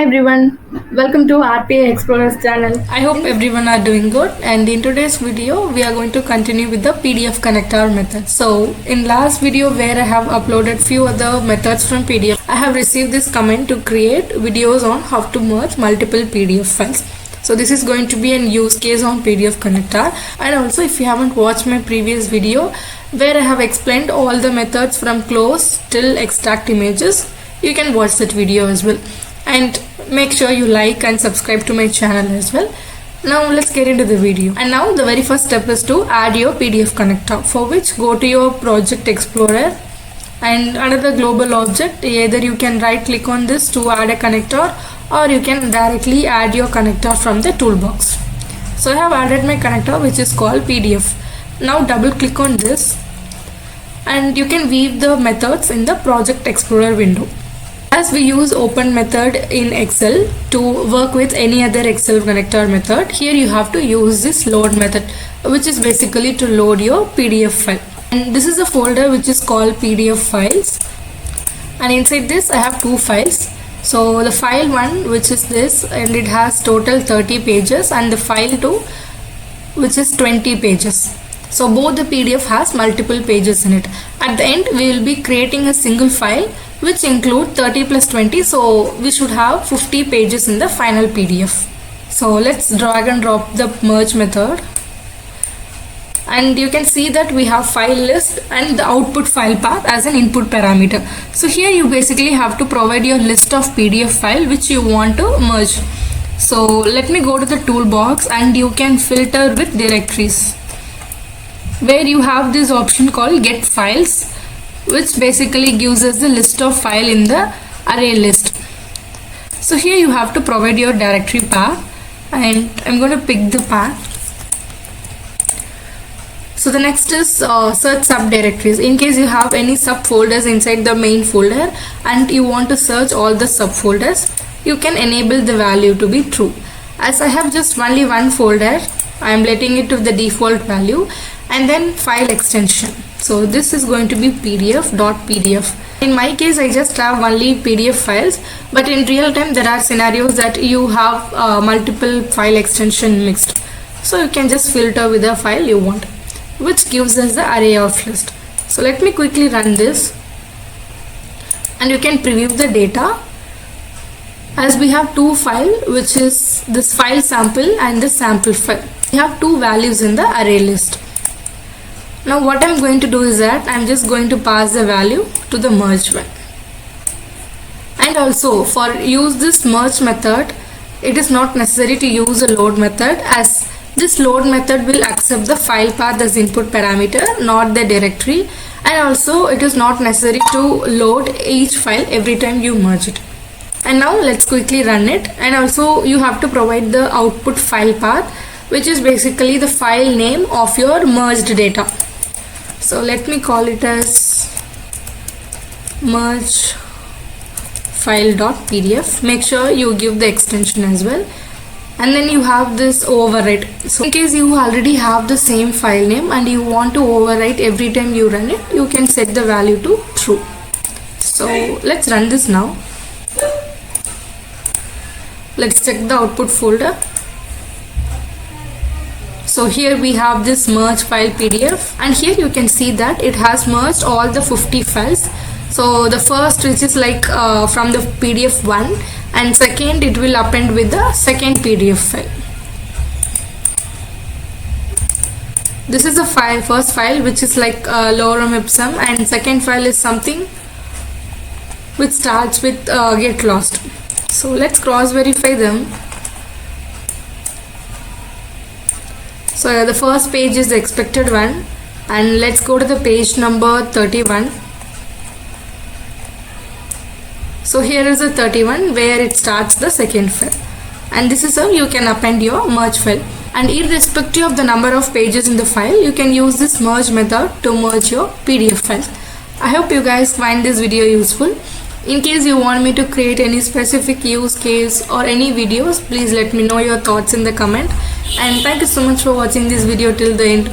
Hi everyone, welcome to RPA Explorers channel. I hope everyone are doing good, and in today's video we are going to continue with the PDF connector method. So in last video where I have uploaded few other methods from PDF, I have received this comment to create videos on how to merge multiple PDF files. So this is going to be an use case on PDF connector, and also if you haven't watched my previous video where I have explained all the methods from close till extract images, you can watch that video as well. And make sure you like and subscribe to my channel as well. Now let's get into the video. And now the very first step is to add your PDF connector, for which go to your project explorer, and under the global object either you can right click on this to add a connector, or you can directly add your connector from the toolbox. So I have added my connector which is called PDF. Now double click on this and you can weave the methods in the project explorer window. As we use open method in Excel to work with any other Excel connector method, here you have to use this load method, which is basically to load your PDF file. And this is a folder which is called PDF files, and inside this I have two files. So the file 1, which is this, and it has total 30 pages, and the file 2, which is 20 pages. So both the PDF has multiple pages in it. At the end we will be creating a single file which include 30 plus 20, so we should have 50 pages in the final PDF. So let's drag and drop the merge method, and you can see that we have file list and the output file path as an input parameter. So here you basically have to provide your list of PDF file which you want to merge. So let me go to the toolbox, and you can filter with directories, where you have this option called get files, which basically gives us the list of file in the array list. So here you have to provide your directory path, and I'm going to pick the path. So the next is search subdirectories. In case you have any subfolders inside the main folder and you want to search all the subfolders, you can enable the value to be true. As I have just only one folder, I am letting it to the default value, and then file extension. So this is going to be pdf.pdf. In my case I just have only PDF files, but in real time there are scenarios that you have multiple file extension mixed. So you can just filter with the file you want, which gives us the array of list. So let me quickly run this, and you can preview the data. As we have two files, which is this file sample and the sample file, we have two values in the array list. Now what I'm going to do is that I'm just going to pass the value to the merge one. And also for use this merge method, it is not necessary to use a load method, as this load method will accept the file path as input parameter, not the directory. And also it is not necessary to load each file every time you merge it. And now let's quickly run it. And also you have to provide the output file path, which is basically the file name of your merged data. So let me call it as merge file.pdf. Make sure you give the extension as well, and then you have this overwrite. So in case you already have the same file name and you want to overwrite every time you run it, you can set the value to true. So let's run this now. Let's check the output folder. So here we have this merge file PDF, and here you can see that it has merged all the 50 files. So the first, which is like from the PDF 1, and second it will append with the second PDF file. This is the first file which is like lorem ipsum, and second file is something which starts with get lost. So let's cross verify them. So the first page is the expected one, and let's go to the page number 31. So here is the 31 where it starts the second file, and this is how you can append your merge file. And irrespective of the number of pages in the file, you can use this merge method to merge your PDF files. I hope you guys find this video useful. In case you want me to create any specific use case or any videos, please let me know your thoughts in the comment. And thank you so much for watching this video till the end.